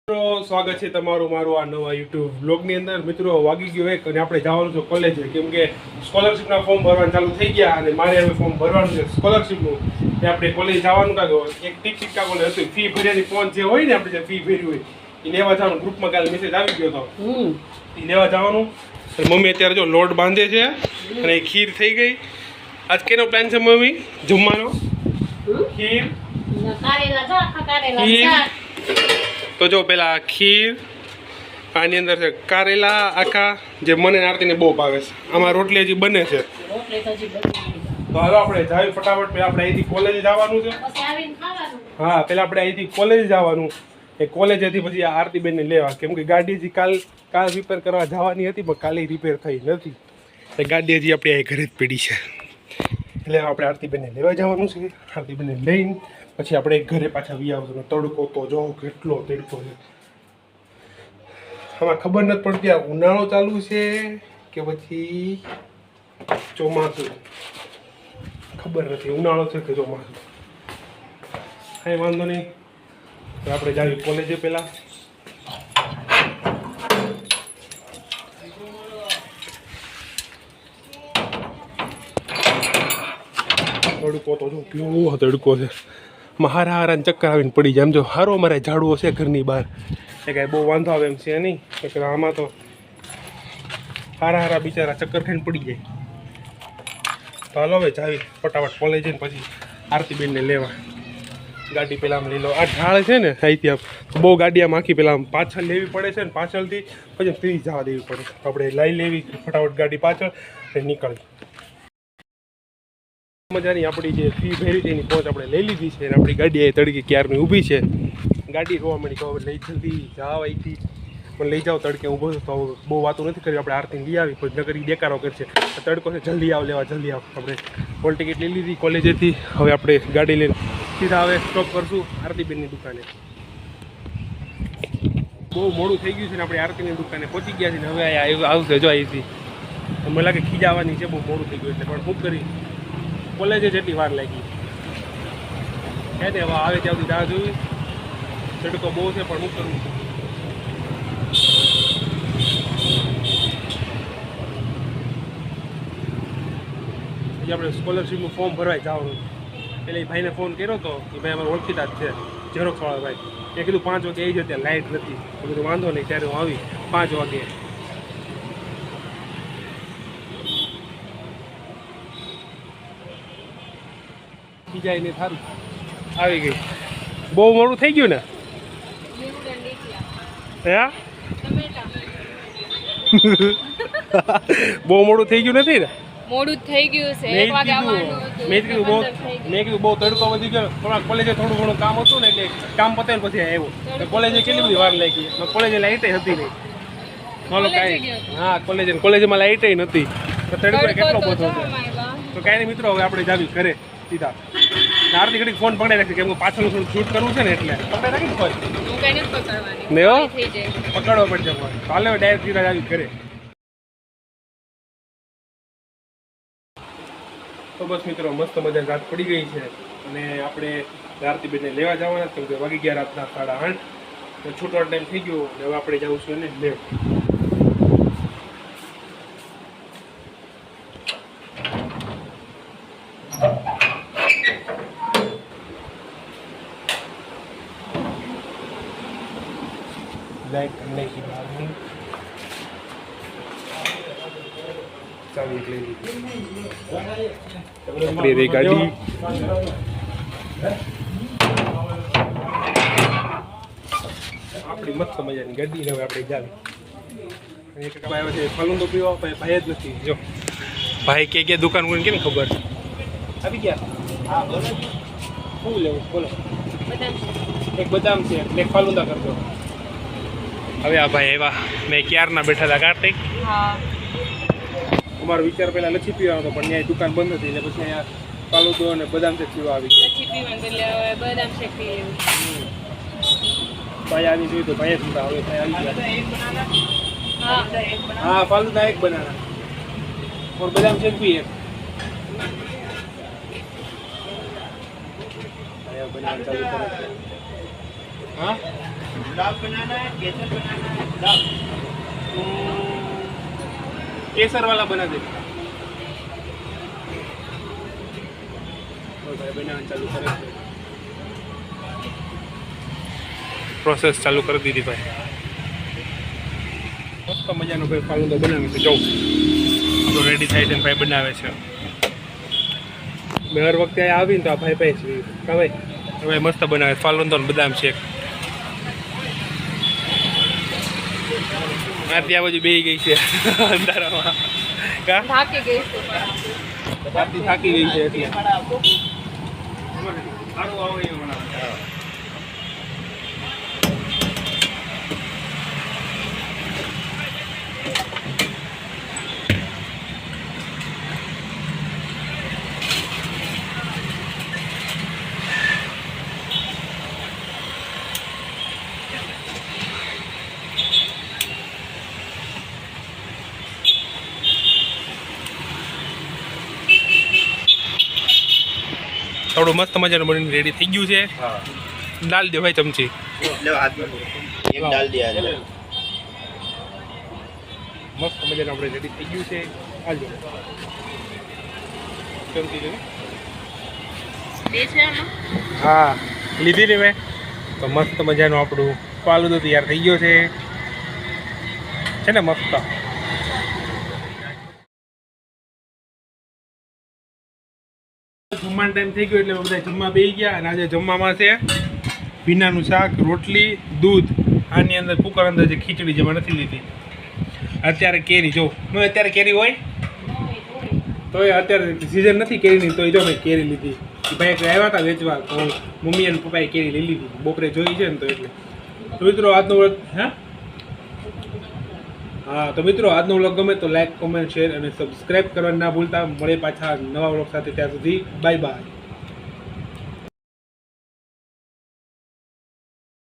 મિત્રો સ્વાગત છે તમારું મારું આ નવા યુટ્યુબ બ્લોગની અંદર। મિત્રો વાગી ગયો એક અને આપણે જવાનું છે કોલેજે, કેમ કે સ્કોલરશિપના ફોર્મ ભરવાનું ચાલુ થઈ ગયા અને મારે હવે ફોર્મ ભરવાનું છે સ્કોલરશિપનું। એ આપણે કોલેજ જવાનું કાંઈ એક ટિકિટ કાગળ હતું, ફી ભર્યાની ફોન જે હોય ને આપણે જે ફી ભરી હોય એ લેવા જવાનું। ગ્રુપમાં કાલે મેસેજ આવી ગયો હતો, એ લેવા જવાનું। મમ્મી અત્યારે જો લોટ બાંધે છે અને ખીર થઈ ગઈ। આજ કેનો પ્લાન છે મમ્મી જમવાનો? ખીર તો જો પેલા ખીર, આની અંદર છે કારેલા આખા, જે મને આરતીને બહુ ભાવે છે। આમાં રોટલી હજી બને છે, તો હાલો આપણે જાવી ફટાફટ। પેલા આપણે અહીંથી કોલેજ જવાનું છે। હા, પેલા આપણે અહીંથી કોલેજ જવાનું, એ કોલેજેથી પછી આ આરતીબેનને લેવા, કેમ કે ગાડી હજી કાલ રિપેર કરવા જવાની હતી પણ કાલે રિપેર થઈ નથી, એ ગાડી હજી આપણે અહીં ઘરે જ પડી છે। એટલે આપણે આરતીબેનને લેવા જવાનું છે। આરતીબેનને લઈને પછી આપણે ઘરે પાછા વી આવશું। તડકો તો જો કેટલો તડકો છે, આમાં ખબર નથી પડતી આ ઉનાળો ચાલુ છે કે પછી ચોમાસું, ખબર નથી ઉનાળો છે કે ચોમાસું। કાંઈ વાંધો નહીં, તો આપણે જાવી કોલેજે પહેલાં। તડકો તો જો કેવો તડકો છે, હારા ચક્કર આવીને પડી જાય। એમ જો હારો મારે ઝાડવો છે ઘરની બહાર, એ કાંઈ બહુ વાંધો આવે એમ છે નહીં, એટલે આમાં તો હારા બિચારા ચક્કર ખાઈને પડી જાય। તો હાલો હવે જાવી ફટાફટ કોલેજ જઈને પછી આરતીબેનને લેવા। ગાડી પહેલાં આમ લઈ લો, આ ઢાળ છે ને અહીંથી આમ બહુ ગાડી આમ આખી પહેલાં આમ પાછળ લેવી પડે છે ને, પાછળથી પછી ફ્રી જવા દેવી પડે। આપણે લઈ લેવી ફટાફટ ગાડી પાછળ અને નીકળી મજાની આપણી જે ફી ભરી હતી એની પહોંચ આપણે લઈ લીધી છે અને આપણી ગાડી એ તડકે ક્યારની ઊભી છે। ગાડી જોવા મળી કહો લઈ જલ્દી જાવ અહીંથી, પણ લઈ જાઓ તડકે ઊભો તો બહુ વાતો નથી કરી। આપણે આરતી લઈ આવી પણ નગરી દેકારો કરશે, તડકો છે જલ્દી આવ લેવા જલ્દી આવ। આપણે હોલ ટિકિટ લઈ લીધી કોલેજેથી, હવે આપણે ગાડી લઈને સીધા હવે સ્ટોપ કરશું આરતીબેનની દુકાને। બહુ મોડું થઈ ગયું છે ને આપણે આરતીની દુકાને પહોંચી ગયા છીએ, હવે આવશે જો અહીંથી મને લાગે ખીજાવાની છે, બહુ મોડું થઈ ગયું એટલે પણ શું કરી કોલેજે જેટલી વાર લાગી હે તે હવે આવે ત્યાં સુધી રાહ જોઈ। તડકો બહુ છે પણ શું કરવું, હજી આપણે સ્કોલરશિપનું ફોર્મ ભરવાય જવાનું। એટલે એ ભાઈને ફોન કર્યો હતો કે ભાઈ અમારે ઓળખીતા જ છે ઝેરોક્સવાળા ભાઈ, એ કીધું 5 વાગે આવી જાય, ત્યાં લાઇટ નથી, તો કીધું વાંધો નહીં ત્યારે હું આવી 5 વાગે। જાય ને સારું આવી ગઈ, બહુ મોડું થઈ ગયું ને હે બહુ મોડું થઈ ગયું નથી ને? મોડું થઈ ગયું છે, 1 વાગે આવવાનું હતું। મેં કીધું બહુ તડકો વધી ગયો, થોડા કોલેજે થોડું ઘણું કામ હતું ને એટલે કામ પતાવીને પછી આવ્યો। કોલેજે કેટલી બધી વાર લાગી, કોલેજે લાઈટ હતી નહીં, ચાલો કાંઈ હા કોલેજમાં લાઈટ નથી, તડકો કેટલો બધો છે। તો કાંઈ નહીં મિત્રો, હવે આપણે જાવી ઘરે સીધા। આરતી ઘડી ફોન પકડાઈ રાખી, કેમ કે પાછળનું થોડું શૂટ કરવું છે ને એટલે પકડાઈ રાખી ફોન પકડવો પડશે ફોન। હાલે ડાયરેક્ટ સીધા આવી ઘરે। તો બસ મિત્રો મસ્ત મજા રાત પડી ગઈ છે અને આપણે આરતીબેનને લેવા જવાના, કેમ કે વાગી ગયા રાતના 8:30, છૂટવાનો ટાઈમ થઈ ગયો, હવે આપણે જવું છું એને લેવા। લાઈટ નહીં કી બહારની ચાવી લઈ લીધી આપણી રહી ગાડી। આપણી મસ્ત મજાની ગાડી, હવે આપણે જાવી। એક આવ્યો છે ફલૂદો પીવા, ભાઈ જ નથી જો ભાઈ કે દુકાન કોઈને કેમ ખબર આવી ગયા? હા બોલો શું લેવું બોલો? એક બદામ છે એક ફાલુદા કરતો। હવે આ ભાઈ આવ્યા, મેં ક્યારના બેઠા હતા કાર્તિક, અમારો વિચાર પહેલાં લચ્છી પીવાનો હતો પણ ત્યાં દુકાન બંધ હતી એટલે પછી અહીંયા ફાલુદો અને બદામ શેક પીવા આવી ગયા। ભાઈ આવી જોયું તો ભાઈ જ હતા, હવે ભાઈ આવી ગયા। હા ફાલુદા એક બનાના और बदाम शेक भी है। बनाना चालू करो। हाँ केसर वाला बना दे चालू करे પ્રોસેસ ચાલુ કરી દીધી ભાઈ મસ્ત મજાનો ભાઈ ફાલુદો બનાવે છે જો તો રેડી થાય છે ને ભાઈ બનાવે છે મેં હર વખતે અહીંયા આવીને તો આ ભાઈ પાસે છે કા ભાઈ હવે મસ્ત બનાવે ફાલુદો ને બદામ શેક આ ત્યાં બાજુ બેહી ગઈ છે અંધારામાં કા થાકી ગઈ છે રાતથી થાકી ગઈ છે એટલે સારું આવે એવું થોડું મસ્ત મજાનું બનીને રેડી થઈ ગયું છે દાલ દે ભાઈ ચમચી एक डाल दिया है મસ્ત મજાનું આપણે રેડી થઈ ગયું છે હાલજો ચમચી લે બે છે આમાં હા લીધી ને મેં તો મસ્ત મજાનું આપણું ફાલુદો તૈયાર થઈ ગયો છે ને મસ્ત જમવાનો ટાઈમ થઈ ગયો એટલે બધા જમવા બેસી ગયા અને આજે જમવામાં છે ભીનાનું શાક રોટલી દૂધ આની અંદર કુકર અંદર જે ખીચડી જેમાં નથી લીધી અત્યારે કેરી જો મેં અત્યારે કેરી હોય તો એ અત્યારે સિઝન નથી કેરીની તો એ જો મેં કેરી લીધી ભાઈ આવ્યા હતા વેચવા તો મમ્મી અને પપ્પાએ કેરી લઈ લીધી બપોરે જોઈ છે ને તો એટલે તો મિત્રો આજનો વ્લોગ હા તો મિત્રો આજનો વ્લોગ ગમે તો લાઈક કોમેન્ટ શેર અને સબસ્ક્રાઈબ કરવાનું ના ભૂલતા મળે પાછા નવા વ્લોગ સાથે ત્યાં સુધી બાય બાય